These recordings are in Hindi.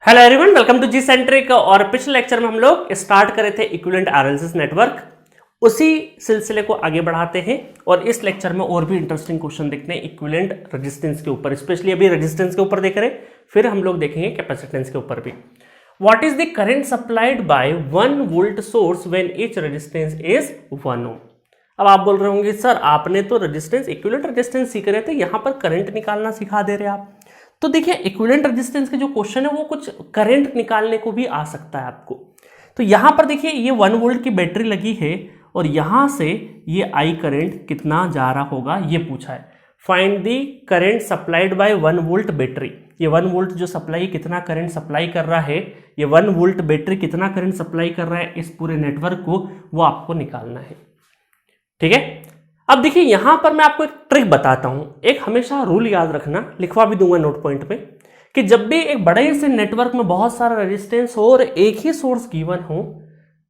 Hello everyone, welcome to G centric. और पिछले लेक्चर में हम लोग स्टार्ट करे थे इक्विवेलेंट आरएलसी नेटवर्क, उसी सिलसिले को आगे बढ़ाते हैं और इस लेक्चर में और भी इंटरेस्टिंग क्वेश्चन देखते हैं इक्विवेलेंट रेजिस्टेंस के ऊपर। स्पेशली अभी रेजिस्टेंस के ऊपर देख रहे हैं, फिर हम लोग देखेंगे कैपेसिटेंस के ऊपर भी। What is the current supplied by 1 volt source when each resistance is 1 ओम। अब आप बोल रहे होंगे सर आपने तो रेजिस्टेंस इक्विवेलेंट रेजिस्टेंस सीख रहे थे, यहाँ पर करंट निकालना सिखा दे रहे आप। तो देखिए इक्विवेलेंट रेजिस्टेंस के जो क्वेश्चन है वो कुछ करंट निकालने को भी आ सकता है आपको। तो यहां पर देखिए ये 1 वोल्ट की बैटरी लगी है और यहां से ये आई करंट कितना जा रहा होगा ये पूछा है। Find the current supplied by 1 volt battery. ये 1 वोल्ट जो सप्लाई कितना करंट सप्लाई कर रहा है, ये 1 वोल्ट बैटरी कितना करंट सप्लाई कर रहा है इस पूरे नेटवर्क को, वो आपको निकालना है। ठीक है, अब देखिए यहां पर मैं आपको एक ट्रिक बताता हूं। एक हमेशा रूल याद रखना, लिखवा भी दूंगा नोट पॉइंट पे, कि जब भी एक बड़े से नेटवर्क में बहुत सारा रेजिस्टेंस हो और एक ही सोर्स गिवन हो,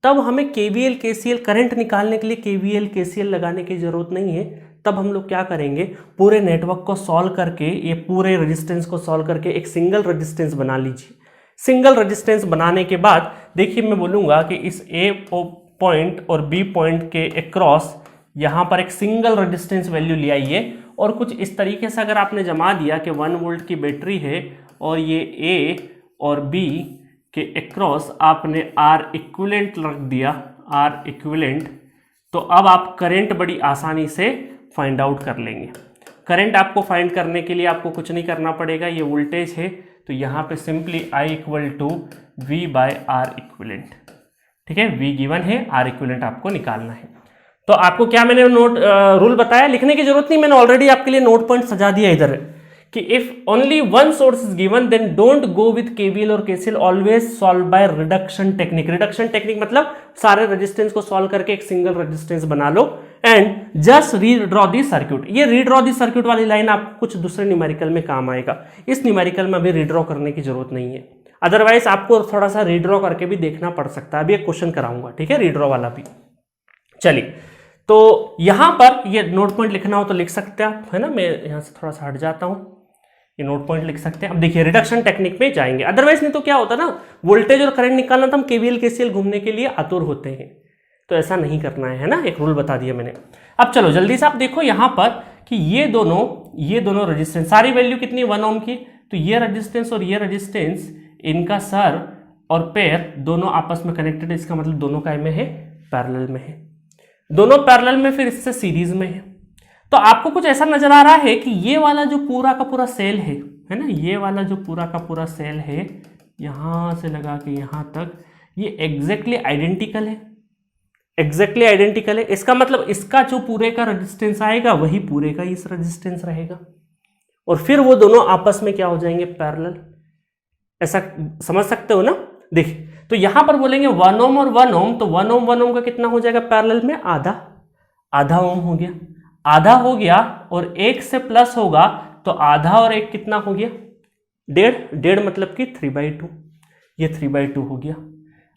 तब हमें केवीएल केसीएल करंट निकालने के लिए केवीएल केसीएल लगाने की जरूरत नहीं है। तब हम लोग क्या करेंगे, पूरे नेटवर्क को सॉल्व करके, ये पूरे रेजिस्टेंस को सॉल्व करके एक सिंगल रेजिस्टेंस बना लीजिए। सिंगल रेजिस्टेंस बनाने के बाद देखिए मैं बोलूंगा कि इस ए पॉइंट और बी पॉइंट के अक्रॉस यहां पर एक सिंगल रेजिस्टेंस वैल्यू ले आइए और कुछ इस तरीके से अगर आपने जमा दिया कि 1 वोल्ट की बैटरी है और ये ए और बी के अक्रॉस आपने आर इक्विवेलेंट रख दिया, आर इक्विवेलेंट, तो अब आप करंट बड़ी आसानी से फाइंड आउट कर लेंगे। करंट आपको फाइंड करने के लिए आपको कुछ नहीं करना पड़ेगा, ये वोल्टेज है तो यहाँ पे simply I equal to V by R equivalent. ठीक है, वी गिवन है, आर इक्विवेलेंट आपको निकालना है। तो आपको क्या मैंने रूल बताया, लिखने की जरूरत नहीं, मैंने ऑलरेडी आपके लिए नोट पॉइंट सजा दिया इधर कि if only one source is given then don't go with KVL और KCL, always solve by reduction technique. Reduction technique मतलब सारे रेजिस्टेंस को सॉल्व करके एक सिंगल रेजिस्टेंस बना लो and just redraw the circuit. ये रीड्रॉ दी सर्किट वाली लाइन आपको कुछ दूसरे न्यूमेरिकल में काम आएगा, इस न्यूमेरिकल में अभी रीड्रॉ करने की जरूरत नहीं है। अदरवाइज आपको थोड़ा सा रीड्रॉ करके भी देखना पड़ सकता है, अभी एक क्वेश्चन कराऊंगा, ठीक है, रीड्रॉ वाला भी। चलिए, तो यहां पर ये नोट पॉइंट लिखना हो तो लिख सकते हैं आप, है ना। मैं यहां से थोड़ा सा हट जाता हूं, ये नोट पॉइंट लिख सकते हैं। अब देखिए रिडक्शन टेक्निक में जाएंगे, अदरवाइज नहीं तो क्या होता ना, वोल्टेज और करंट निकालना तो हम केवीएल केसीएल घूमने के लिए आतुर होते हैं, तो ऐसा नहीं करना है ना, एक रूल बता दिया मैंने। अब चलो जल्दी से आप देखो यहां पर कि ये दोनों रेजिस्टेंस, सारी वैल्यू कितनी 1 ओम की, तो ये रेजिस्टेंस और ये रेजिस्टेंस, इनका सर और पैर दोनों आपस में कनेक्टेड है, इसका मतलब दोनों काय में है, पैरेलल में है, दोनों पैरेलल में, फिर इससे सीरीज में है। तो आपको कुछ ऐसा नजर आ रहा है कि ये वाला जो पूरा का पूरा सेल है ना, ये वाला जो पूरा का पूरा सेल है यहां से लगा के यहां तक, ये एग्जैक्टली आइडेंटिकल है, एग्जैक्टली आइडेंटिकल है। इसका मतलब इसका जो पूरे का रेजिस्टेंस आएगा वही पूरे का इस रेजिस्टेंस रहेगा और फिर वो दोनों आपस में क्या हो जाएंगे, पैरेलल। ऐसा समझ सकते हो ना। देखिए तो यहां पर बोलेंगे 1 ओम और 1 ओम, तो 1 ओम का कितना हो जाएगा पैरेलल में, आधा ओम हो गया, आधा हो गया, और 1 से प्लस होगा तो आधा और 1 कितना हो गया, 1.5 मतलब कि 3/2, ये 3/2 हो गया।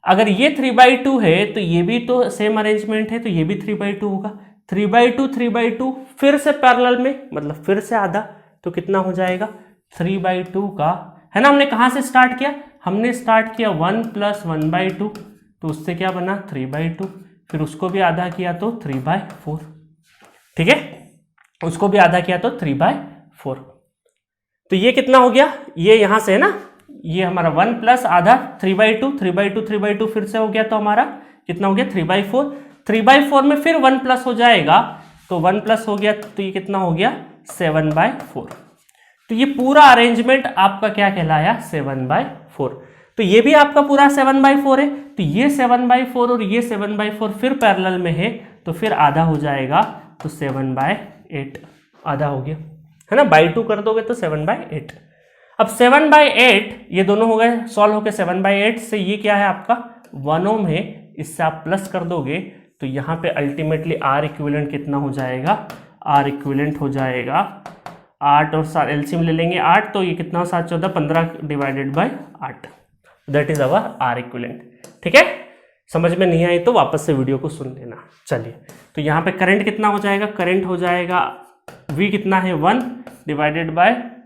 अगर ये 3/2 है तो ये भी तो सेम अरेंजमेंट है, तो ये भी 3/2 होगा, 3/2 फिर से पैरेलल में मतलब फिर से आधा, तो कितना हो जाएगा 3/2 का, है ना। हमने कहां से स्टार्ट किया, हमने स्टार्ट किया 1 + 1/2, तो उससे क्या बना 3/2, फिर उसको भी आधा किया तो 3/4, ठीक है, उसको भी आधा किया तो 3/4, तो ये कितना हो गया, ये यहां से है ना, ये हमारा 1 + आधा 3/2 फिर से हो गया, तो हमारा कितना हो गया 3/4, 3/4 में फिर 1 प्लस हो जाएगा, तो 1 प्लस हो गया, तो ये कितना हो गया 7/4। तो ये पूरा अरेंजमेंट आपका क्या कहलाया 7/4। तो ये भी आपका पूरा 7/4 है, तो ये 7/4 और ये 7/4 फिर पैरेलल में है, तो फिर आधा हो जाएगा, तो 7/8 आधा हो गया, है ना, बाई 2 कर दोगे तो 7/8। अब 7/8 ये दोनों हो गए सॉल्व होके, 7/8 से ये क्या है आपका 1 ओम है, इससे आप प्लस कर दोगे तो यहाँ पे अल्टीमेटली आर इक्विवेलेंट कितना हो जाएगा, आर इक्विवेलेंट हो जाएगा 8 और एलसीएम ले लेंगे 8, तो ये कितना 7 14 15/8, that is our R equivalent. ठीक है, समझ में नहीं आई तो वापस से वीडियो को सुन लेना। चलिए, तो यहाँ पे करंट कितना हो जाएगा, करंट हो जाएगा V कितना है 1 /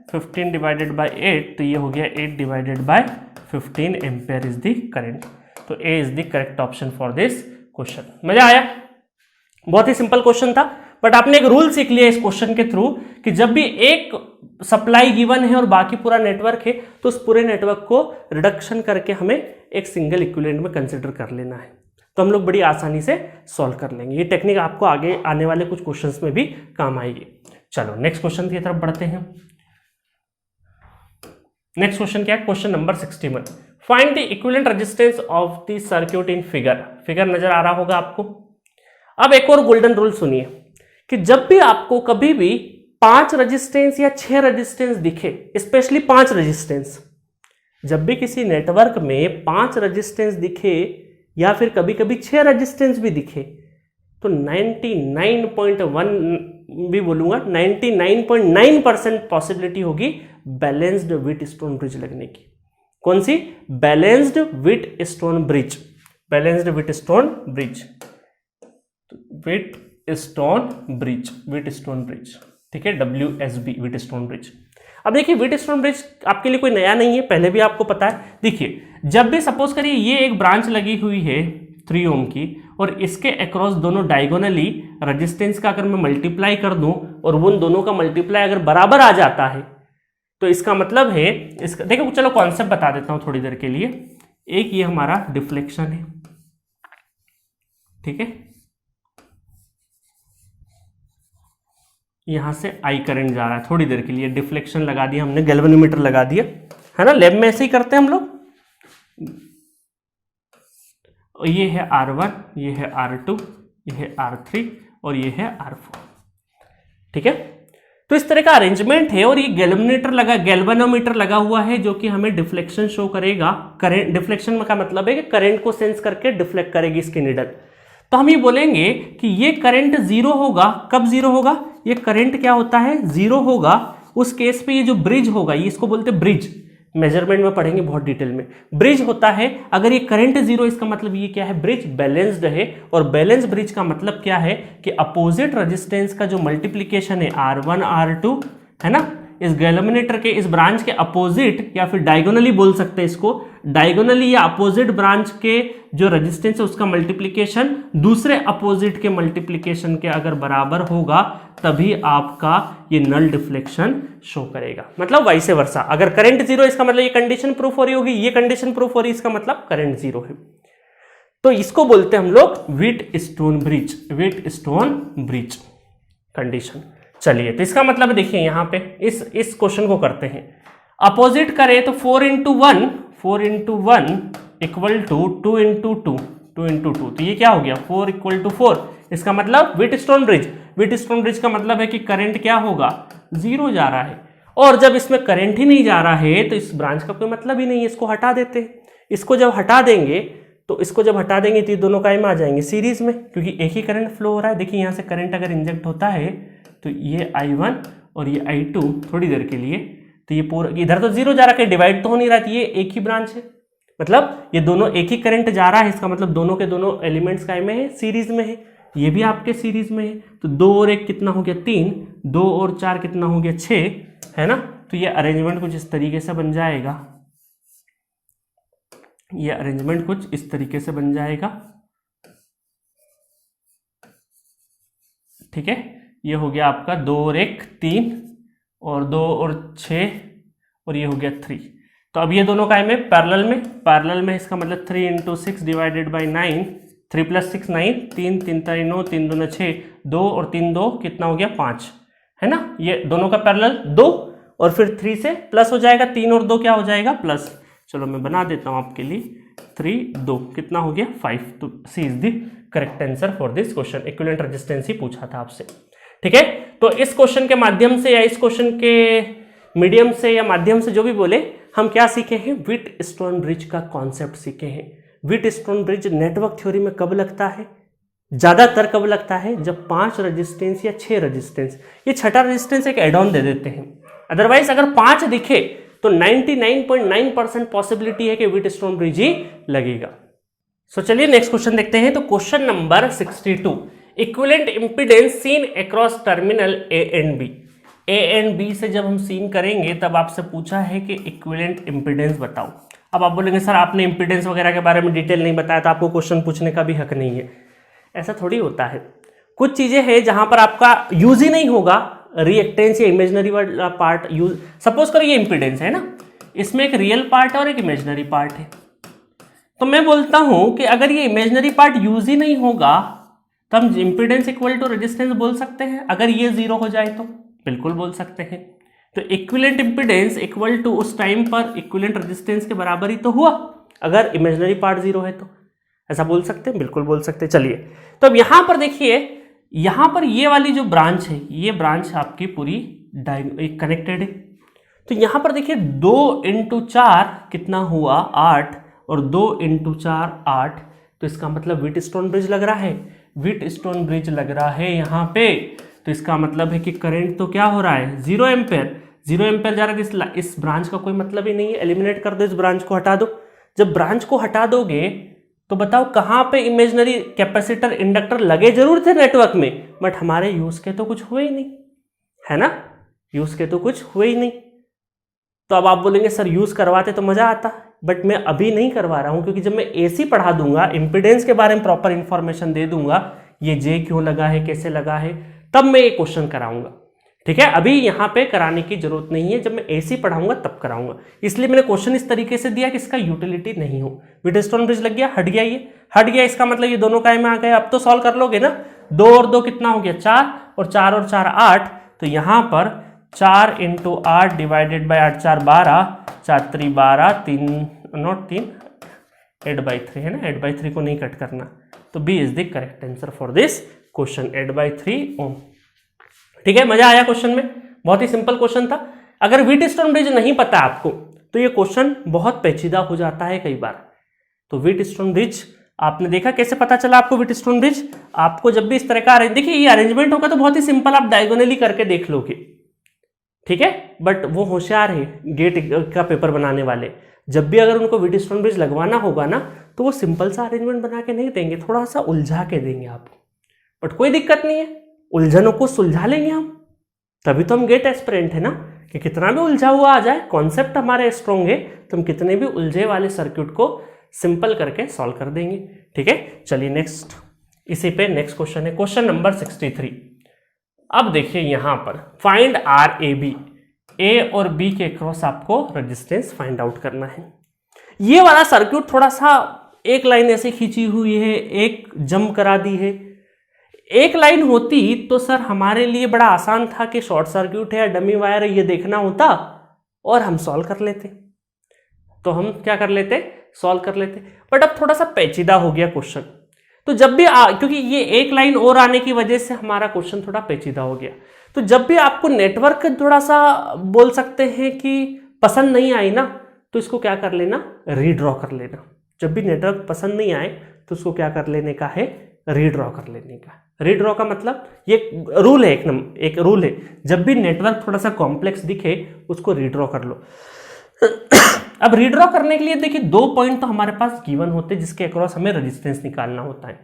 15 / 8, तो ये हो गया 8 / 15 एम्पेयर इज द करंट। तो A is the correct option for this question. मजा आया? बहुत ही सिंपल क्वेश्चन था, बट आपने एक रूल सीख लिया इस क्वेश्चन के थ्रू कि जब भी एक सप्लाई गिवन है और बाकी पूरा नेटवर्क है तो उस पूरे नेटवर्क को रिडक्शन करके हमें एक सिंगल इक्विवेलेंट में कंसिडर कर लेना है, तो हम लोग बड़ी आसानी से सॉल्व कर लेंगे। ये टेक्निक आपको आगे आने वाले कुछ क्वेश्चंस में भी काम आएगी। चलो नेक्स्ट क्वेश्चन की तरफ बढ़ते हैं। नेक्स्ट क्वेश्चन क्या है? Question number 61। Find the equivalent resistance of the circuit in figure. Figure नजर आ रहा होगा आपको। अब एक और गोल्डन रूल सुनिए कि जब भी आपको कभी भी 5 रेजिस्टेंस या 6 रेजिस्टेंस दिखे, स्पेशली 5 रेजिस्टेंस, जब भी किसी नेटवर्क में 5 रेजिस्टेंस दिखे या फिर कभी कभी 6 रेजिस्टेंस भी दिखे, तो 99.1 भी बोलूंगा 99.9% पॉसिबिलिटी होगी बैलेंस्ड व्हीटस्टोन ब्रिज लगने की। कौन सी? Balanced Wheatstone bridge. Balanced Wheatstone bridge, Wheatstone bridge, ठीक है, WSB, व्हीटस्टोन ब्रिज। अब देखिए व्हीटस्टोन ब्रिज आपके लिए कोई नया नहीं है, पहले भी आपको पता है। देखिए जब भी सपोज करिए ये एक ब्रांच लगी हुई है 3 ओम की और इसके अक्रॉस दोनों डायगोनली रेजिस्टेंस का अगर मैं मल्टीप्लाई कर दूं और उन दोनों का मल्टीप्लाई अगर बराबर आ जाता है तो इसका मतलब है, इसका देखो चलो कॉन्सेप्ट बता देता हूं थोड़ी देर के लिए। एक ये हमारा डिफ्लेक्शन है, ठीक है, यहां से आई करंट जा रहा है, थोड़ी देर के लिए डिफ्लेक्शन लगा दिया हमने, गैल्वेनोमीटर लगा दिया, है ना, लैब में ऐसे ही करते हैं हम लोग। ये है R1, ये है R2, ये है R3 और ये है R4, ठीक है। तो इस तरह का अरेंजमेंट है और ये गैल्वेनोमीटर लगा हुआ है जो कि हमें डिफ्लेक्शन शो करेगा। करंट डिफ्लेक्शन का मतलब है कि करंट को सेंस करके डिफ्लेक्ट करेगी इसकी नीडल। तो हम ये बोलेंगे कि ये करंट जीरो होगा। कब जीरो होगा? ये करंट क्या होता है? जीरो होगा उस केस पे ये जो ब्रिज होगा, ये इसको बोलते हैं ब्रिज, मेजरमेंट में पढ़ेंगे बहुत डिटेल में। ब्रिज होता है अगर ये करंट जीरो, इसका मतलब ये क्या है? ब्रिज बैलेंस्ड है। और बैलेंस ब्रिज का मतलब क्या है कि अपोजिट रेजिस्टेंस का जो मल्टीप्लीकेशन है R1 R2, है ना, इस गैल्वेनोमीटर के इस ब्रांच के अपोजिट या फिर डायगोनली बोल सकते हैं इसको, डायगोनली या अपोजिट ब्रांच के जो रेजिस्टेंस है उसका मल्टीप्लीकेशन दूसरे अपोजिट के मल्टीप्लीकेशन के अगर बराबर होगा तभी आपका ये नल डिफ्लेक्शन शो करेगा। मतलब वाइस वर्सा, अगर करंट जीरो इसका मतलब ये कंडीशन प्रूफ हो रही होगी, ये कंडीशन प्रूफ हो रही है, इसका मतलब करंट जीरो है। तो इसको बोलते हैं हम लोग Wheatstone bridge, Wheatstone bridge condition. चलिए तो इसका मतलब देखिए यहां पे इस क्वेश्चन को करते हैं, अपोजिट करें तो 4 into 1 इक्वल टू 2 into 2 तो ये क्या हो गया? 4 इक्वल टू 4। इसका मतलब व्हीटस्टोन ब्रिज का मतलब है कि करंट क्या होगा? जीरो जा रहा है। और जब इसमें करंट ही नहीं जा रहा है तो इस ब्रांच का कोई मतलब ही नहीं है, इसको हटा देते हैं। इसको जब हटा देंगे तो ये दोनों कायम आ जाएंगे सीरीज में, क्योंकि एक ही करंट फ्लो हो रहा है। देखिए यहां से करंट अगर इंजेक्ट होता है तो ये I1 और ये I2 थोड़ी देर के लिए, तो ये पूरा इधर तो जीरो जा रहा है, डिवाइड तो हो नहीं रहा, ये एक ही ब्रांच है, मतलब ये दोनों एक ही करंट जा रहा है। इसका मतलब दोनों के दोनों एलिमेंट्स काय में है? सीरीज में है। ये भी आपके सीरीज में है, तो 2 और 1 कितना हो गया? 3, 2 और 4 कितना हो गया? 6, है ना। तो ये अरेंजमेंट कुछ इस तरीके से बन जाएगा, ये अरेंजमेंट कुछ इस तरीके से बन जाएगा, ठीक है। ये हो गया आपका 2 और 1 3 और 2 और 6 और ये हो गया 3। तो अब ये दोनों काय में? पैरेलल में। इसका मतलब 3 into 6 डिवाइडेड बाई 9, 3 + 6 9, 3 3 3 9, 3 2 6, 2 और 3 2 कितना हो गया? 5, है ना। ये दोनों का पैरेलल 2 और फिर 3 से प्लस हो जाएगा, 3 और 2 क्या हो जाएगा? प्लस। चलो मैं बना देता हूं आपके लिए, 3 2 कितना हो गया? 5। तो C is the correct answer for this question. Equivalent resistance ही पूछा था आपसे, ठीक है। तो इस क्वेश्चन के माध्यम से या इस क्वेश्चन के मीडियम से या माध्यम से जो भी बोले, हम क्या सीखे हैं? व्हीटस्टोन ब्रिज का कॉन्सेप्ट सीखे हैं। व्हीटस्टोन ब्रिज नेटवर्क थ्योरी में कब लगता है? ज्यादातर कब लगता है? जब 5 रेजिस्टेंस या 6 रेजिस्टेंस, ये छठा रेजिस्टेंस एक एड ऑन दे देते हैं। अदरवाइज अगर 5 दिखे तो 99.9% पॉसिबिलिटी है कि व्हीटस्टोन ब्रिज ही लगेगा। सो चलिए नेक्स्ट क्वेश्चन देखते हैं। तो question number 62, equivalent impedance seen across terminal A and B से जब हम सीन करेंगे तब आपसे पूछा है कि इक्विवेलेंट इंपीडेंस बताओ। अब आप बोलेंगे सर आपने इंपीडेंस वगैरह के बारे में डिटेल नहीं बताया तो आपको क्वेश्चन पूछने का भी हक नहीं है। ऐसा थोड़ी होता है, कुछ चीजें हैं जहां पर आपका यूज ही नहीं होगा, रिएक्टेंस या इमेजिनरी वाला पार्ट यूज। सपोज करो ये इंपीडेंस है ना, इसमें एक रियल पार्ट है और एक इमेजिनरी पार्ट है, तो मैं बोलता हूं कि अगर ये इमेजिनरी पार्ट यूज ही नहीं होगा तो हम इंपीडेंस इक्वल टू रेजिस्टेंस बोल सकते हैं। अगर ये जीरो हो जाए तो बिल्कुल बोल सकते हैं। तो इक्विवेलेंट इंपीडेंस इक्वल टू उस टाइम पर इक्विवेलेंट रेजिस्टेंस के बराबर ही तो हुआ अगर इमेजिनरी पार्ट जीरो है तो। ऐसा बोल सकते हैं, बिल्कुल बोल सकते हैं। चलिए तो अब यहां पर देखिए, यहां पर ये वाली जो ब्रांच है, ये ब्रांच आपकी पूरी कनेक्टेड है। तो यहां पर देखिए 2 × 4 कितना हुआ 8 और 2 × 4 8, तो इसका मतलब व्हीटस्टोन ब्रिज लग रहा है, व्हीटस्टोन ब्रिज लग रहा है यहां पे। तो इसका मतलब है कि करंट तो क्या हो रहा है 0 एम्पेयर, 0 एम्पेयर जा रहा है। इस ब्रांच का कोई मतलब ही नहीं है, एलिमिनेट कर दो, इस ब्रांच को हटा दो। जब ब्रांच को हटा दोगे तो बताओ कहां पे इमेजिनरी कैपेसिटर इंडक्टर लगे जरूर थे नेटवर्क में, बट हमारे यूज के तो कुछ हुए ही नहीं, है ना, यूज के तो कुछ हुए ही नहीं। तो अब आप बोलेंगे सर यूज करवाते तो मजा आता, बट मैं अभी नहीं करवा रहा हूं, क्योंकि जब मैं एसी पढ़ा दूंगा, इंपीडेंस के बारे में प्रॉपर इंफॉर्मेशन दे दूंगा, ये जे क्यों लगा है, कैसे लगा है, तब मैं ये क्वेश्चन कराऊंगा। ठीक है, अभी यहां पे कराने की जरूरत नहीं है, जब मैं एसी पढ़ाऊंगा तब कराऊंगा। इसलिए मैंने क्वेश्चन इस तरीके से दिया कि इसका यूटिलिटी नहीं हो। व्हीटस्टोन ब्रिज लग गया, हट गया, ये हट गया, इसका मतलब ये दोनों काय में आ गए। अब तो सॉल्व कर लोगे ना, 2 और 2 कितना हो गया 4, और 4 और 4 8, तो यहां पर 4 × 8 डिवाइडेड बाई 8 4 12, 4 3 12, 3 नॉट 3 8/3 है ना, 8/3 को नहीं कट करना, तो B is the correct answer for this question, 8/3 ohm. ठीक है, मजा आया क्वेश्चन में, बहुत ही सिंपल क्वेश्चन था। अगर व्हीटस्टोन ब्रिज नहीं पता आपको तो ये क्वेश्चन बहुत पेचीदा हो जाता है कई बार। तो व्हीटस्टोन ब्रिज आपने देखा, कैसे पता चला आपको व्हीटस्टोन ब्रिज? आपको जब भी इस तरह का देखिए ये अरेंजमेंट होगा तो बहुत ही सिंपल, आप डायगोनली करके देख लोगे, ठीक है, बट वो होशियार है गेट का पेपर बनाने वाले, जब भी अगर उनको व्हीटस्टोन ब्रिज लगवाना होगा ना तो वो सिंपल सा अरेंजमेंट बना के नहीं देंगे, थोड़ा सा उलझा के देंगे आपको। बट कोई दिक्कत नहीं है, उलझनों को सुलझा लेंगे हम, तभी तो हम गेट एस्पिरेंट है ना, कि कितना भी उलझा हुआ आ जाए, कॉन्सेप्ट हमारे स्ट्रॉन्ग है तो हम कितने भी उलझे वाले सर्किट को सिंपल करके सॉल्व कर देंगे। ठीक है, चलिए नेक्स्ट, इसी पे नेक्स्ट क्वेश्चन है, क्वेश्चन नंबर 63। अब देखिए यहां पर फाइंड आर ए बी, ए और बी के क्रॉस आपको रेजिस्टेंस फाइंड आउट करना है। ये वाला सर्किट थोड़ा सा एक लाइन ऐसे खींची हुई है, एक जम करा दी है। एक लाइन होती तो सर हमारे लिए बड़ा आसान था कि शॉर्ट सर्किट है या डमी वायर है ये देखना होता और हम सॉल्व कर लेते, तो हम क्या कर लेते, सॉल्व कर लेते। बट अब थोड़ा सा पेचीदा हो गया क्वेश्चन, तो जब भी क्योंकि ये एक लाइन और आने की वजह से हमारा क्वेश्चन थोड़ा पेचीदा हो गया। तो जब भी आपको नेटवर्क थोड़ा सा बोल सकते हैं कि पसंद नहीं आई ना, तो इसको क्या कर लेना, रीड्रॉ कर लेना। जब भी नेटवर्क पसंद नहीं आए तो उसको क्या कर लेने का है, रीड्रॉ कर लेने का। रीड्रॉ का मतलब ये रूल है, एक रूल है, जब भी नेटवर्क थोड़ा सा कॉम्प्लेक्स दिखे उसको रीड्रॉ कर लो। अब रीड्रॉ करने के लिए देखिए 2 पॉइंट तो हमारे पास गिवन होते हैं जिसके अक्रॉस हमें रेजिस्टेंस निकालना होता है।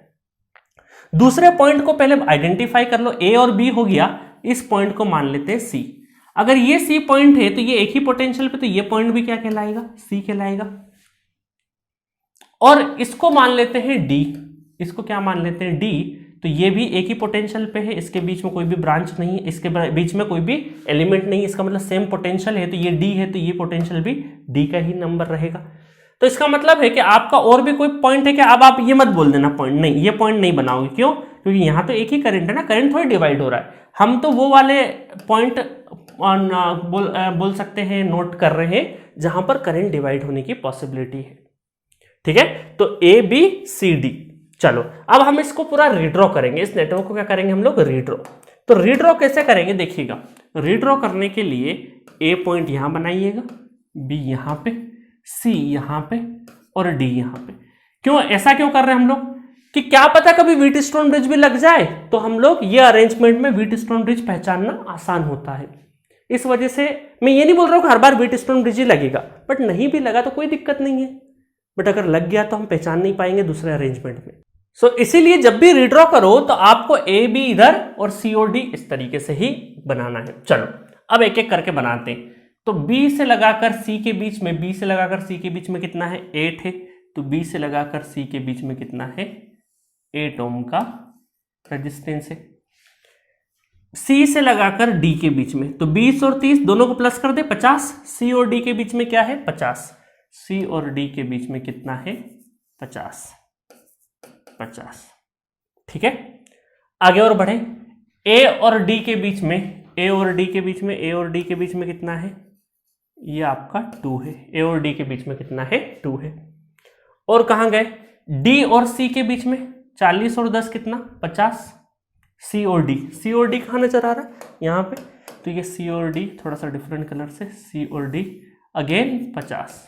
दूसरे पॉइंट को पहले आइडेंटिफाई कर लो, ए और बी हो गया, इस पॉइंट को मान लेते हैं सी। अगर ये सी पॉइंट है तो ये एक ही पोटेंशियल पे, तो ये पॉइंट भी क्या कहलाएगा, सी कहलाएगा। और इसको मान लेते हैं डी, इसको क्या मान लेते हैं डी, तो ये भी एक ही पोटेंशियल पे है, इसके बीच में कोई भी ब्रांच नहीं है, इसके बीच में कोई भी एलिमेंट नहीं है, इसका मतलब सेम पोटेंशियल है, तो ये डी है तो ये पोटेंशियल भी डी का ही नंबर रहेगा। तो इसका मतलब है कि आपका और भी कोई पॉइंट है क्या, अब आप ये मत बोल देना पॉइंट नहीं, ये पॉइंट नहीं बनाओगे, क्यों, क्योंकि यहां तो एक ही करंट है ना, करंट थोड़ी डिवाइड हो रहा है। हम तो वो वाले पॉइंट बोल सकते हैं, नोट कर रहे हैं जहां पर करंट डिवाइड होने की पॉसिबिलिटी है। ठीक है, तो ए बी सी डी। चलो अब हम इसको पूरा रीड्रॉ करेंगे, इस नेटवर्क को क्या करेंगे हम लोग, रीड्रॉ। तो रीड्रॉ कैसे करेंगे देखिएगा, रीड्रॉ करने के लिए ए पॉइंट यहां बनाइएगा, बी यहां पे, सी यहां पे और डी यहां पे। क्यों ऐसा क्यों कर रहे हैं हम लोग, कि क्या पता कभी व्हीटस्टोन ब्रिज भी लग जाए, तो हम लोग ये अरेंजमेंट में व्हीटस्टोन ब्रिज पहचानना आसान होता है। इस वजह से मैं ये नहीं बोल रहा हूं कि हर बार व्हीटस्टोन ब्रिज ही लगेगा, बट नहीं भी लगा तो कोई दिक्कत नहीं है, बट अगर लग गया तो हम पहचान नहीं पाएंगे दूसरे अरेंजमेंट में। सो इसीलिए जब भी रीड्रॉ करो तो आपको ए बी इधर और सी और डी इस तरीके से ही बनाना है। चलो अब एक एक करके बनाते हैं। तो B से लगाकर C के बीच में, B से लगाकर C के बीच में कितना है 8 है, तो B से लगाकर C के बीच में कितना है 8 ओम का रेजिस्टेंस है। C से लगाकर D के बीच में, तो 20 और 30 दोनों को प्लस कर दे 50, C और D के बीच में क्या है 50, C और D के बीच में कितना है 50, ठीक है। आगे और बढ़े, A और D के बीच में, A और D के बीच में, A और D के बीच में कितना है, ये आपका 2 है, A और D के बीच में कितना है 2 है। और कहां गए, D और C के बीच में 40 और 10 कितना 50, C और D कहां नजर आ रहा है यहां पे, तो ये C और D थोड़ा सा डिफरेंट कलर से, C और D अगेन 50।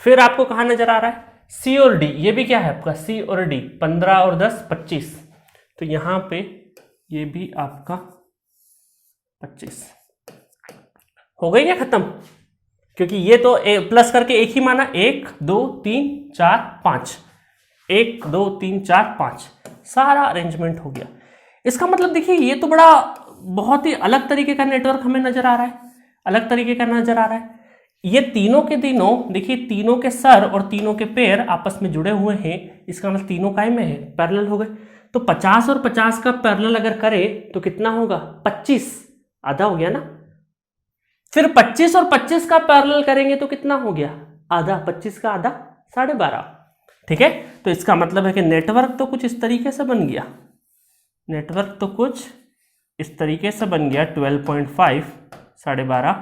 फिर आपको कहां नजर आ रहा है C और D, ये भी क्या है आपका C और D, 15 और 10 25, तो यहां पे ये भी आपका 25 हो गई या खत्म, क्योंकि ये तो प्लस करके एक ही माना, 1 2 3 4 5, 1 2 3 4 5, सारा अरेंजमेंट हो गया। इसका मतलब देखिए ये तो बड़ा बहुत ही अलग तरीके का नेटवर्क हमें नजर आ रहा है, अलग तरीके का नजर आ रहा है। ये तीनों के तीनों देखिए, तीनों के सर और तीनों के पैर आपस में जुड़े हुए हैं, इसका मतलब तीनों काय में है, पैरेलल हो गए। तो 50 और 50 का पैरेलल अगर करे तो कितना होगा 25, आधा हो गया ना। फिर 25 और 25 का पैरेलल करेंगे तो कितना हो गया आधा, 25 का आधा 12.5, ठीक है। तो इसका मतलब है कि नेटवर्क तो कुछ इस तरीके से बन गया, नेटवर्क तो कुछ इस तरीके से बन गया 12.5 12.5,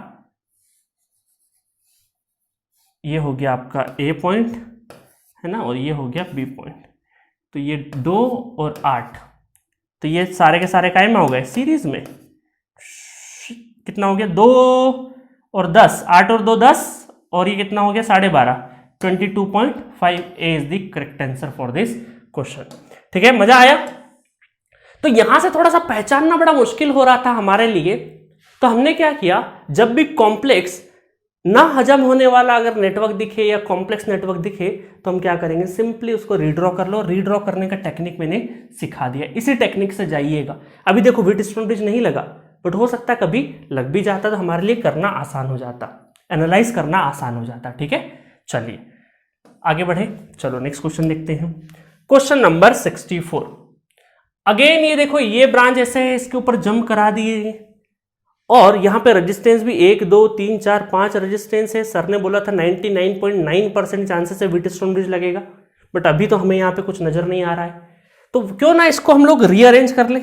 ये हो गया आपका A पॉइंट है ना, और ये हो गया B पॉइंट। तो ये 2 और 8, तो ये सारे के सारे काय में हो गए सीरीज में, कितना हो गया 2 और 10, 8 और 2 10, और ये कितना हो गया 12.5, 22.5 A is the correct answer for this question, ठीक है। मजा आया। तो यहां से थोड़ा सा पहचानना बड़ा मुश्किल हो रहा था हमारे लिए, तो हमने क्या किया, जब भी कॉम्प्लेक्स ना हजम होने वाला अगर नेटवर्क दिखे या कॉम्प्लेक्स नेटवर्क दिखे तो हम क्या करेंगे, सिंपली उसको रीड्रॉ कर लो। रीड्रॉ करने का टेक्निक मैंने सिखा दिया, इसी टेक्निक से जाइएगा। अभी देखो व्हीटस्टोन ब्रिज नहीं लगा, बट हो सकता है कभी लग भी जाता तो हमारे लिए करना आसान हो जाता, एनालाइज करना आसान हो जाता, ठीक है। चलिए आगे बढ़े, चलो नेक्स्ट क्वेश्चन देखते हैं। Question number 64। अगेन ये देखो, ये ब्रांच ऐसे है, इसके ऊपर जंप करा दिए, और यहां पे रेजिस्टेंस भी 1 2 3 4 5 रेजिस्टेंस है। सर ने बोला था 99.9% चांसेस है व्हीटस्टोन ब्रिज लगेगा, बट अभी तो हमें यहाँ पे कुछ नजर नहीं आ रहा है। तो क्यों ना इसको हम लोग रीअरेंज कर ले,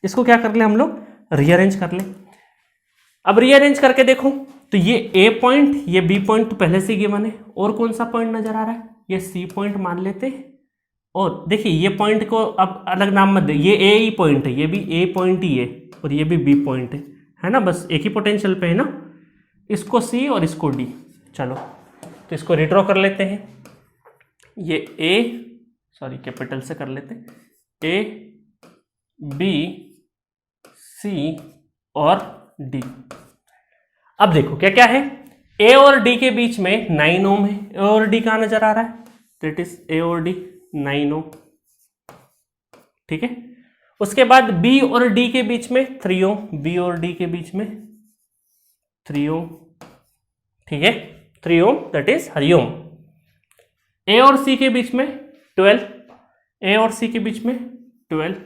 इसको क्या कर ले हम लोग रीअरेंज कर ले। अब रीअरेंज करके देखो तो ये A पॉइंट, ये B पॉइंट तो पहले से गिवन है, और कौन सा पॉइंट नजर आ रहा है, ये C पॉइंट मान लेते हैं। और देखिए ये पॉइंट को अब अलग नाम मत दे, ये A ही पॉइंट है, ये भी A पॉइंट ही है, और ये भी B पॉइंट है ना, बस एक ही पोटेंशियल पे है ना, इसको C और इसको D। चलो तो इसको रिड्रॉ कर लेते हैं, ये A, सॉरी कैपिटल से कर लेते हैं, A B C और D। अब देखो क्या क्या है, A और D के बीच में 9 ओम है, A और D कहाँ नजर आ रहा है, दैट इज A और D 9 ओम, ठीक है। उसके बाद B और D के बीच में 3 ओम, B और D के बीच में 3 ओम, ठीक है, 3 ओम दैट इज हरिओम। A और C के बीच में 12, A और C के बीच में 12।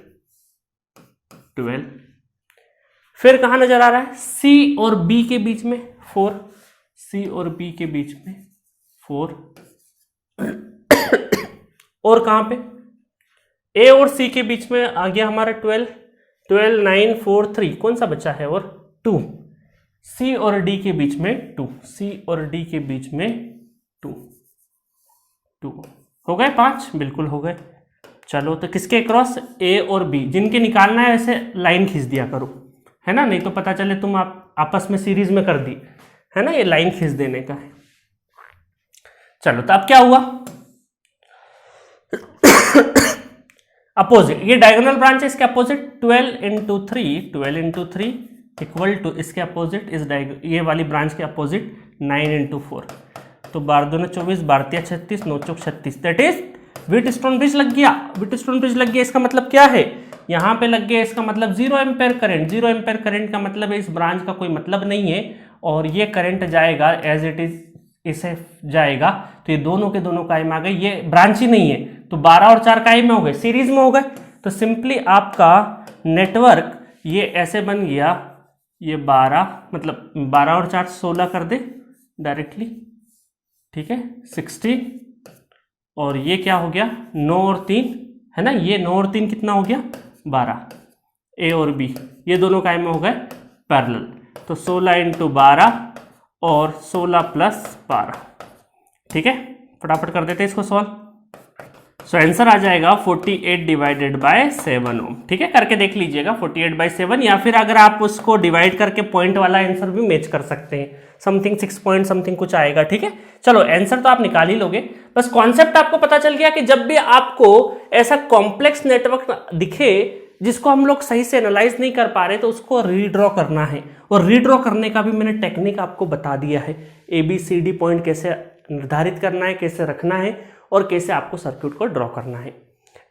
फिर कहां नजर आ रहा है, C और B के बीच में 4, C और B के बीच में 4, और कहां पे A और C के बीच में आ गया हमारा 12, 9 4 3, कौन सा बचा है, और 2, C और D के बीच में 2, C और D के बीच में 2 हो गए 5, बिल्कुल हो गए। चलो तो किसके क्रॉस, A और B, जिनके निकालना है ऐसे लाइन खींच दिया करो, है ना, नहीं तो पता चले तुम आप आपस में सीरीज में कर दी, है ना, ये लाइन खींच देने का है। चलो तो अब क्या हुआ, अपोजिट, ये डायगोनल ब्रांच है, इसके अपोजिट 12 into 3 इक्वल टू इसके अपोजिट, इस ये वाली ब्रांच के अपोजिट 9 into 4, तो 12 दूनी 24, 12 36, 9 चौक 36, दैट इज व्हीटस्टोन ब्रिज लग गया। व्हीटस्टोन ब्रिज लग गया, इसका मतलब क्या है, यहाँ पे लग गया, इसका मतलब 0 एम्पेयर करंट। 0 एम्पेयर करंट का मतलब है इस ब्रांच का कोई मतलब नहीं है, और ये करंट जाएगा एज इट इज इसे जाएगा, तो ये दोनों के दोनों कायम आ गए, ये ब्रांच ही नहीं है, तो 12 और 4 कायम में हो गए, सीरीज में हो गए। तो सिंपली आपका नेटवर्क ये ऐसे बन गया, ये 12 मतलब 12 और 4 16 कर दे डायरेक्टली, ठीक है 16, और ये क्या हो गया 9 और 3 है ना, ये 9 और 3 कितना हो गया 12, ए और बी ये दोनों कायम में हो गए पैरेलल, तो 16 इंटू 12 और 16 प्लस 12, ठीक है फटाफट कर देते हैं इसको सॉल्व। सो आंसर आ जाएगा 48 डिवाइडेड बाय 7 ओम, ठीक है करके देख लीजिएगा 48 बाय 7, या फिर अगर आप उसको डिवाइड करके पॉइंट वाला आंसर भी मैच कर सकते हैं, समथिंग 6 पॉइंट समथिंग कुछ आएगा, ठीक है। चलो आंसर तो आप निकाल ही लोगे, बस कॉन्सेप्ट आपको पता चल गया कि जब भी आपको ऐसा कॉम्प्लेक्स नेटवर्क दिखे जिसको हम लोग सही से एनालाइज नहीं कर पा रहे तो उसको रीड्रॉ करना है, और रीड्रॉ करने का भी मैंने टेक्निक आपको बता दिया है, ABCD पॉइंट कैसे निर्धारित करना है, कैसे रखना है, और कैसे आपको सर्किट को ड्रॉ करना है,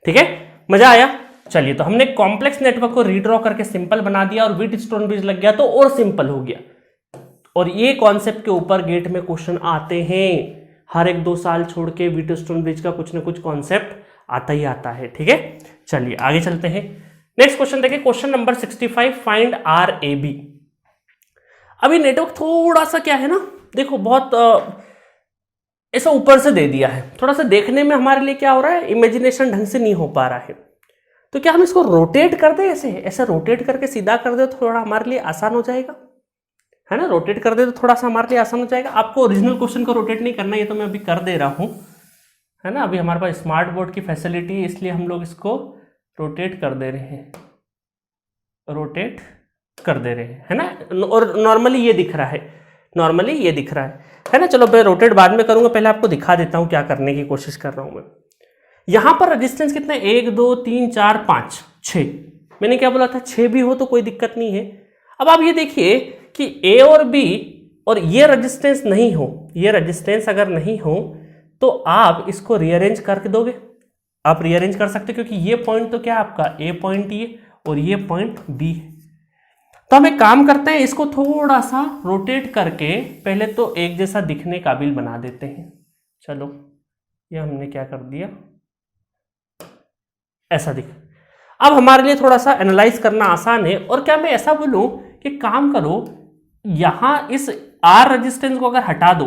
ठीक है मजा आया। चलिए तो हमने कॉम्प्लेक्स नेटवर्क को रीड्रॉ करके सिंपल बना दिया और व्हीटस्टोन ब्रिज लग गया तो और सिंपल हो गया, और ये कॉन्सेप्ट के ऊपर गेट में क्वेश्चन आते हैं, हर 1-2 साल छोड़ के व्हीटस्टोन ब्रिज का कुछ ना कुछ कॉन्सेप्ट आता ही आता है, ठीक है। चलिए आगे चलते हैं, नेक्स्ट क्वेश्चन देखिए, क्वेश्चन नंबर 65, फाइंड RAB। अभी नेटवर्क थोड़ा सा क्या है ना, देखो बहुत ऐसा ऊपर से दे दिया है, थोड़ा सा देखने में हमारे लिए क्या हो रहा है, इमेजिनेशन ढंग से नहीं हो पा रहा है, तो क्या हम इसको रोटेट कर दें, ऐसे रोटेट करके सीधा कर दे तो थोड़ा हमारे लिए आसान हो जाएगा, है ना, रोटेट कर दे तो थोड़ा सा हमारे लिए आसान हो जाएगा। आपको ओरिजिनल क्वेश्चन को रोटेट नहीं करना, ये तो मैं अभी कर दे रहा हूं, है ना, अभी हमारे पास स्मार्ट बोर्ड की फैसिलिटी है इसलिए हम लोग इसको रोटेट कर दे रहे हैं, रोटेट कर दे रहे हैं, है ना, और नॉर्मली ये दिख रहा है, नॉर्मली ये दिख रहा है ना। चलो मैं रोटेट बाद में करूंगा, पहले आपको दिखा देता हूं क्या करने की कोशिश कर रहा हूं मैं। यहां पर रेजिस्टेंस कितना है, 1 2 3 4 5 6, मैंने क्या बोला था 6 भी हो तो कोई दिक्कत नहीं है। अब आप ये देखिए कि A और B और ये रेजिस्टेंस नहीं हो, ये रेजिस्टेंस अगर नहीं हो तो आप इसको रीअरेंज करके दोगे, आप रीअरेंज कर सकते क्योंकि ये पॉइंट तो क्या आपका A पॉइंट ये और ये पॉइंट B है। तो हम एक काम करते हैं, इसको थोड़ा सा रोटेट करके पहले तो एक जैसा दिखने काबिल बना देते हैं। चलो ये हमने क्या कर दिया, ऐसा दिख, अब हमारे लिए थोड़ा सा एनालाइज करना आसान है। और क्या मैं ऐसा बोलूं कि काम करो, यहां इस R रेजिस्टेंस को अगर हटा दो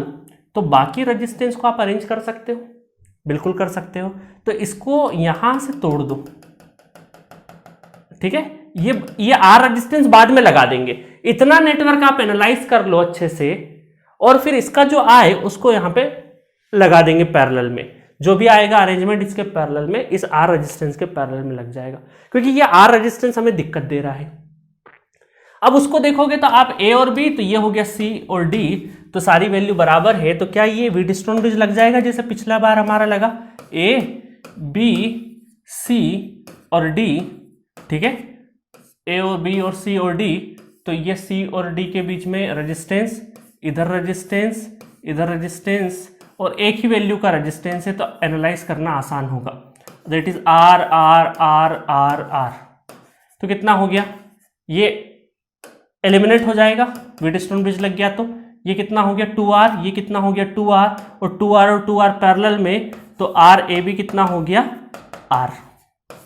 तो बाकी रेजिस्टेंस को आप अरेंज कर सकते हो, बिल्कुल कर सकते हो, तो इसको यहां से तोड़ दो, ठीक है। ये R रेजिस्टेंस बाद में लगा देंगे, इतना नेटवर्क आप एनालाइज कर लो अच्छे से, और फिर इसका जो आए उसको यहां पे लगा देंगे पैरेलल में, जो भी आएगा अरेंजमेंट इसके पैरेलल में इस R रेजिस्टेंस के पैरेलल में लग जाएगा, क्योंकि ये R रेजिस्टेंस हमें दिक्कत दे रहा है। अब उसको देखोगे तो आप A और B, तो ये हो गया C और D, तो सारी वैल्यू बराबर है, तो क्या ये व्हीटस्टोन ब्रिज लग जाएगा जैसे पिछला बार हमारा लगा, A B C और D, ठीक है, A और B और C और D, तो ये C और D के बीच में रेजिस्टेंस, इधर रेजिस्टेंस, इधर रेजिस्टेंस, और एक ही वैल्यू का रेजिस्टेंस है, तो एनालाइज करना आसान होगा, that is R R R R R, तो कितना हो गया, ये एलिमिनेट हो जाएगा, व्हीटस्टोन ब्रिज लग गया, तो ये कितना हो गया 2R, ये कितना हो गया 2R, और 2R और 2R पैरेलल में, तो RAB कितना हो गया R,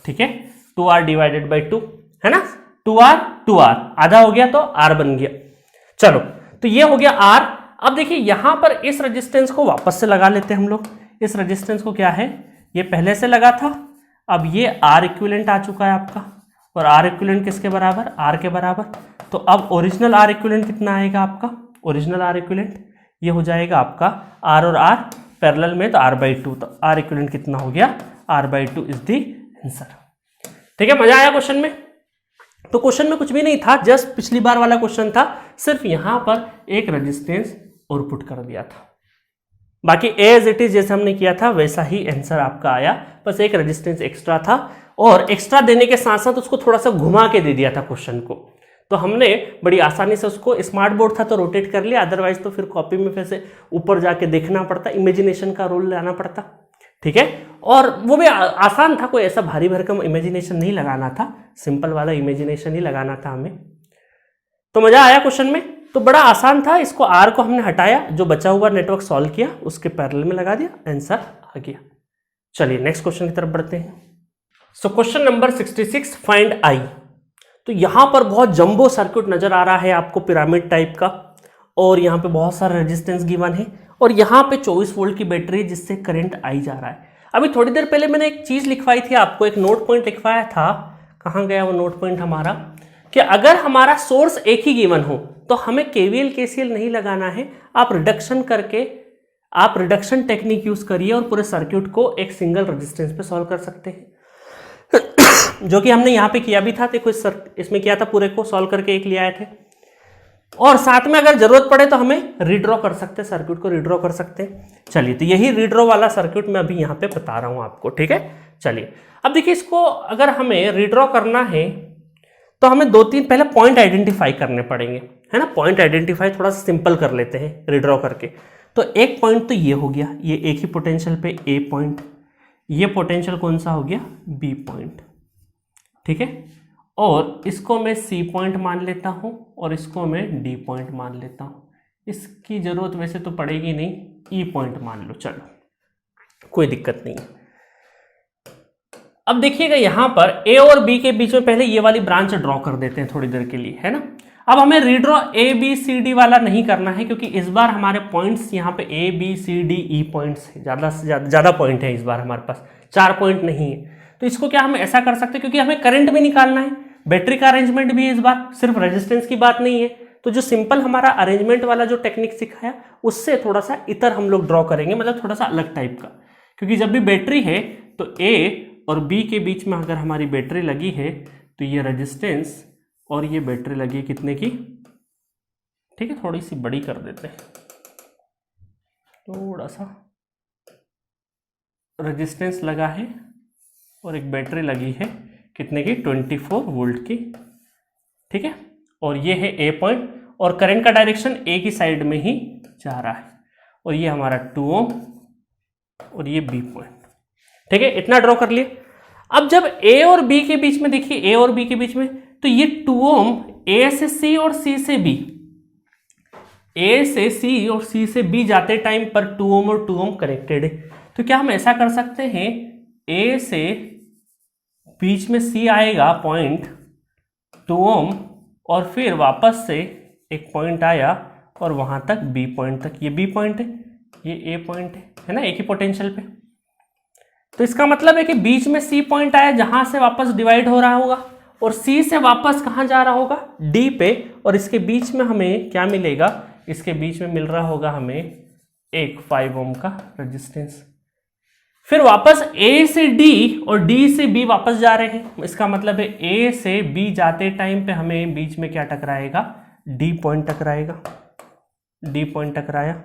ठीक है, 2R डिवाइडेड बाई 2, है ना, 2R आधा हो गया तो R बन गया। चलो तो ये हो गया R। अब देखिए यहां पर इस रेजिस्टेंस को वापस से लगा लेते हैं हम लोग, इस रेजिस्टेंस को क्या है, ये पहले से लगा था, अब ये R इक्विवेलेंट आ चुका है आपका, और R इक्विवेलेंट किसके बराबर, R के बराबर, तो अब ओरिजिनल R इक्विवेलेंट कितना आएगा आपका, ओरिजिनल R इक्विवेलेंट ये हो जाएगा आपका R और R पैरेलल में, तो R/2, तो R इक्विवेलेंट कितना हो गया, R/2 इज द आंसर, ठीक है। मजा आया क्वेश्चन में, तो क्वेश्चन में कुछ भी नहीं था, जस्ट पिछली बार वाला क्वेश्चन था, सिर्फ यहां पर एक रेजिस्टेंस और पुट कर दिया था, बाकी एज इट इज जैसे हमने किया था वैसा ही आंसर आपका आया, बस एक रेजिस्टेंस एक्स्ट्रा था, और एक्स्ट्रा देने के साथ साथ उसको थोड़ा सा घुमा के दे दिया था क्वेश्चन को, तो हमने बड़ी आसानी से उसको, स्मार्ट बोर्ड था तो रोटेट कर लिया, अदरवाइज तो फिर कॉपी में फिर से ऊपर जाके देखना पड़ता, इमेजिनेशन का रोल लाना पड़ता, ठीक है। और वो भी आसान था, कोई ऐसा भारी भरकम इमेजिनेशन नहीं लगाना था, सिंपल वाला इमेजिनेशन ही लगाना था हमें। तो मजा आया क्वेश्चन में, तो बड़ा आसान था, इसको आर को हमने हटाया, जो बचा हुआ नेटवर्क सॉल्व किया, उसके पैरेलल में लगा दिया, आंसर आ गया। चलिए नेक्स्ट क्वेश्चन की तरफ बढ़ते हैं। So question number 66, find I. तो यहां पर बहुत जंबो सर्किट नजर आ रहा है आपको, पिरामिड टाइप का, और यहाँ पे बहुत सारा रेजिस्टेंस गिवन है, और यहाँ पे 24 वोल्ट की बैटरी जिससे करंट आई जा रहा है। अभी थोड़ी देर पहले मैंने एक चीज लिखवाई थी आपको, एक नोट पॉइंट लिखवाया था, कहाँ गया वो नोट पॉइंट हमारा, कि अगर हमारा सोर्स एक ही गिवन हो तो हमें केवीएल केसीएल नहीं लगाना है, आप रिडक्शन करके, आप रिडक्शन टेक्निक यूज करिए और पूरे सर्किट को एक सिंगल रेजिस्टेंस पे सॉल्व कर सकते हैं जो कि हमने यहाँ पे किया भी था। देखो इसमें किया था, पूरे को सॉल्व करके एक ले आए थे, और साथ में अगर जरूरत पड़े तो हमें रीड्रॉ कर सकते हैं, सर्किट को रीड्रॉ कर सकते हैं। चलिए, तो यही रीड्रॉ वाला सर्किट मैं अभी यहाँ पे बता रहा हूँ आपको, ठीक है। चलिए अब देखिए, इसको अगर हमें रीड्रॉ करना है तो हमें दो तीन पहले पॉइंट आइडेंटिफाई करने पड़ेंगे, है ना। पॉइंट आइडेंटिफाई थोड़ा सा सिंपल कर लेते हैं रीड्रॉ करके। तो एक पॉइंट तो ये हो गया, ये एक ही पोटेंशियल पे ए पॉइंट, ये पोटेंशियल कौन सा हो गया, बी पॉइंट, ठीक है। और इसको मैं सी पॉइंट मान लेता हूं और इसको मैं डी पॉइंट मान लेता हूं। इसकी जरूरत वैसे तो पड़ेगी नहीं, ई पॉइंट मान लो, चलो कोई दिक्कत नहीं है। अब देखिएगा यहां पर ए और बी के बीच में पहले ये वाली ब्रांच ड्रॉ कर देते हैं थोड़ी देर के लिए, है ना। अब हमें redraw A B C D वाला नहीं करना है, क्योंकि इस बार हमारे पॉइंट्स यहाँ पे A B C D E points है, ज्यादा से ज्यादा पॉइंट है इस बार हमारे पास, 4 पॉइंट नहीं है। तो इसको क्या हम ऐसा कर सकते हैं, क्योंकि हमें करंट भी निकालना है, बैटरी का अरेंजमेंट भी है इस बार, सिर्फ रेजिस्टेंस की बात नहीं है। तो जो सिंपल हमारा अरेंजमेंट वाला जो टेक्निक सिखाया, उससे थोड़ा सा इतर हम लोग ड्रॉ करेंगे, मतलब थोड़ा सा अलग टाइप का। क्योंकि जब भी बैटरी है तो ए और बी के बीच में अगर हमारी बैटरी लगी है तो ये रेजिस्टेंस और ये बैटरी लगी है कितने की, ठीक है, थोड़ी सी बड़ी कर देते हैं, थोड़ा सा रेजिस्टेंस लगा है और एक बैटरी लगी है कितने की, 24 वोल्ट की, ठीक है। और ये है ए पॉइंट, और करंट का डायरेक्शन ए की साइड में ही जा रहा है, और ये हमारा 2 ओम और ये बी पॉइंट, ठीक है। इतना ड्रॉ कर लिए। अब जब ए और बी के बीच में, देखिए ए और बी के बीच में, तो ये 2 ओम ए से सी और सी से बी, ए से सी और सी से बी जाते टाइम पर 2 ओम और 2 ओम कनेक्टेड है। तो क्या हम ऐसा कर सकते हैं, ए से बीच में सी आएगा पॉइंट 2 ओम, और फिर वापस से एक पॉइंट आया और वहां तक बी पॉइंट तक, ये बी पॉइंट है, ये ए पॉइंट है ना, एक ही पोटेंशियल पे। तो इसका मतलब है कि बीच में सी पॉइंट आया, जहां से वापस डिवाइड हो रहा होगा, और सी से वापस कहां जा रहा होगा, डी पे, और इसके बीच में हमें क्या मिलेगा, इसके बीच में मिल रहा होगा हमें एक 5 ओम का रेजिस्टेंस। फिर वापस ए से डी और डी से बी वापस जा रहे हैं, इसका मतलब है ए से बी जाते टाइम पे हमें बीच में क्या टकराएगा, डी पॉइंट टकराएगा, डी पॉइंट टकराया,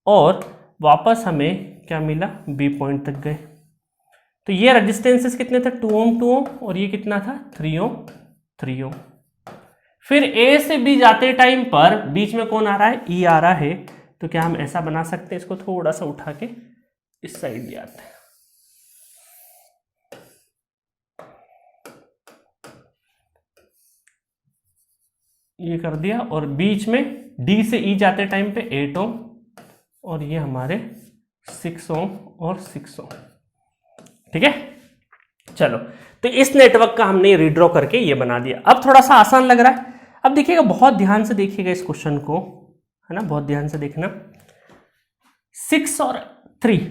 और वापस हमें क्या मिला, बी पॉइंट तक गए। तो ये रेजिस्टेंसेस कितने थे, 2 ओम 2 ओम, और ये कितना था, 3 ओम 3 ओम। फिर ए से बी जाते टाइम पर बीच में कौन आ रहा है, ई आ रहा है। तो क्या हम ऐसा बना सकते हैं, इसको थोड़ा सा उठा के इस साइड ले आते हैं, ये कर दिया, और बीच में डी से ई जाते टाइम पे 8 ओम, और ये हमारे 6 ओम और 6 ओम, ठीक है। चलो, तो इस नेटवर्क का हमने रीड्रॉ करके ये बना दिया। अब थोड़ा सा आसान लग रहा है। अब देखिएगा, बहुत ध्यान से देखिएगा इस क्वेश्चन को, है ना, बहुत ध्यान से देखना। 6 और 3,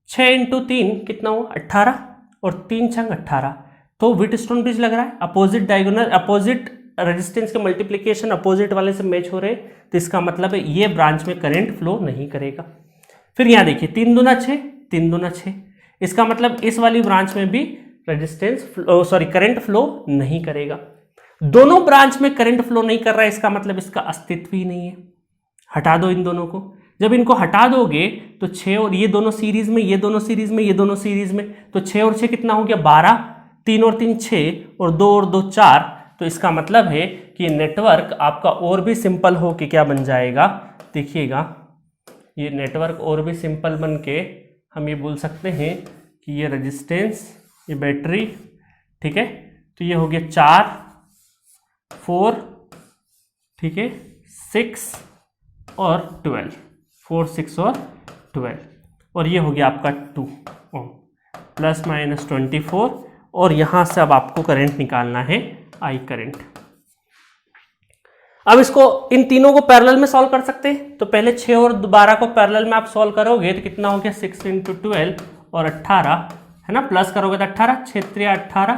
6 × 3 कितना हुआ, 18, और 3 छंग 18। तो व्हीटस्टोन ब्रिज लग रहा है, अपोजिट डायगोनल, अपोजिट रेजिस्टेंस के मल्टीप्लीकेशन अपोजिट वाले से मैच हो रहे हैं, तो इसका मतलब है ये ब्रांच में करंट फ्लो नहीं करेगा। फिर यहां देखिए 3 दूना 6, 3 दूना 6, इसका मतलब इस वाली ब्रांच में भी रेजिस्टेंस करंट फ्लो नहीं करेगा। दोनों ब्रांच में करंट फ्लो नहीं कर रहा है, इसका मतलब इसका अस्तित्व ही नहीं है। हटा दो इन दोनों को, जब इनको हटा दोगे तो 6 और ये दोनों सीरीज में, ये दोनों सीरीज में, ये दोनों सीरीज में, तो 6 और 6 कितना हो गया, 12, 3 और 3 6, और 2 और 2 4। तो इसका मतलब है कि नेटवर्क आपका और भी सिंपल हो के क्या बन जाएगा, देखिएगा, ये नेटवर्क और भी सिंपल बन के हम ये बोल सकते हैं कि ये रेजिस्टेंस, ये बैटरी, ठीक है, तो ये हो गया 4 4, ठीक है, 6 और 12, 4, 6 और 12, और ये हो गया आपका 2 ओम प्लस माइनस 24, और यहां से अब आपको करंट निकालना है आई करंट। अब इसको इन तीनों को पैरेलल में सॉल्व कर सकते हैं, तो पहले 6 और 12 को पैरेलल में आप सॉल्व करोगे तो कितना हो गया 6 × 12 और 18 है ना, प्लस करोगे तो 18, 6 × 18,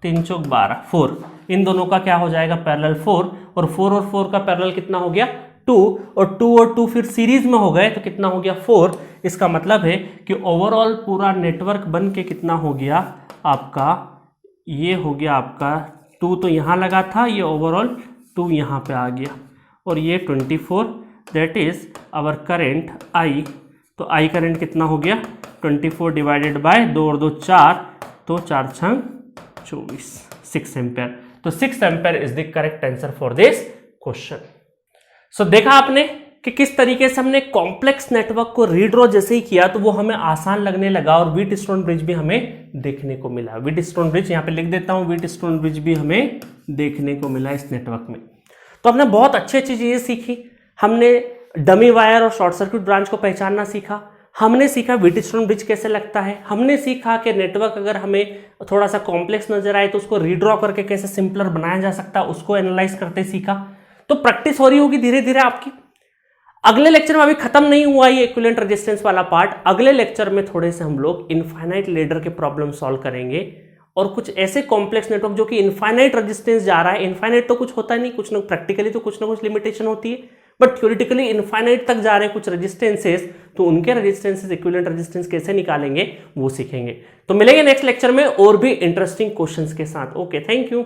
3 × 12, 4, इन दोनों का क्या हो जाएगा पैरेलल 4, और 4 और 4 का पैरेलल कितना हो गया 2, और 2 और 2 फिर सीरीज में हो गए तो कितना हो गया 4। इसका मतलब है कि ओवरऑल पूरा नेटवर्क बन के कितना हो गया आपका, ये हो गया आपका 2 तो यहाँ लगा था, ये ओवरऑल 2 यहाँ पे आ गया, और ये 24, that is our current I. तो आई करंट कितना हो गया 24 डिवाइडेड बाय 2 और 2 4, तो 4 6 24, 6 एम्पेयर। तो 6 ampere is the correct answer for this question. So देखा आपने कि किस तरीके से हमने कॉम्प्लेक्स नेटवर्क को रीड्रॉ जैसे ही किया तो वो हमें आसान लगने लगा, और व्हीटस्टोन ब्रिज भी हमें देखने को मिला। व्हीटस्टोन ब्रिज यहाँ पे लिख देता हूँ, व्हीटस्टोन ब्रिज भी हमें देखने को मिला इस नेटवर्क में। तो हमने बहुत अच्छी अच्छी चीजें सीखी, हमने डमी वायर और शॉर्ट सर्किट ब्रांच को पहचानना सीखा, हमने सीखा व्हीटस्टोन ब्रिज कैसे लगता है, हमने सीखा कि नेटवर्क अगर हमें थोड़ा सा कॉम्प्लेक्स नजर आए तो उसको रीड्रॉ करके कैसे सिंपलर बनाया जा सकता है, उसको एनालाइज करते सीखा। तो प्रैक्टिस हो रही होगी धीरे धीरे आपकी। अगले लेक्चर में अभी खत्म नहीं हुआ ये इक्विवेलेंट रेजिस्टेंस वाला पार्ट, अगले लेक्चर में थोड़े से हम लोग इनफाइनाइट लेडर के प्रॉब्लम सॉल्व करेंगे, और कुछ ऐसे कॉम्प्लेक्स नेटवर्क जो कि इनफाइनाइट रेजिस्टेंस जा रहा है। इनफाइनाइट तो कुछ होता नहीं, कुछ ना प्रैक्टिकली तो कुछ ना कुछ लिमिटेशन होती है, बट थ्योरेटिकली इनफाइनाइट तक जा रहे हैं कुछ रेजिस्टेंसेस, तो उनके रेजिस्टेंसेस इक्विवेलेंट रेजिस्टेंस कैसे निकालेंगे वो सीखेंगे। तो मिलेंगे नेक्स्ट लेक्चर में और भी इंटरेस्टिंग क्वेश्चंस के साथ। Okay, thank you.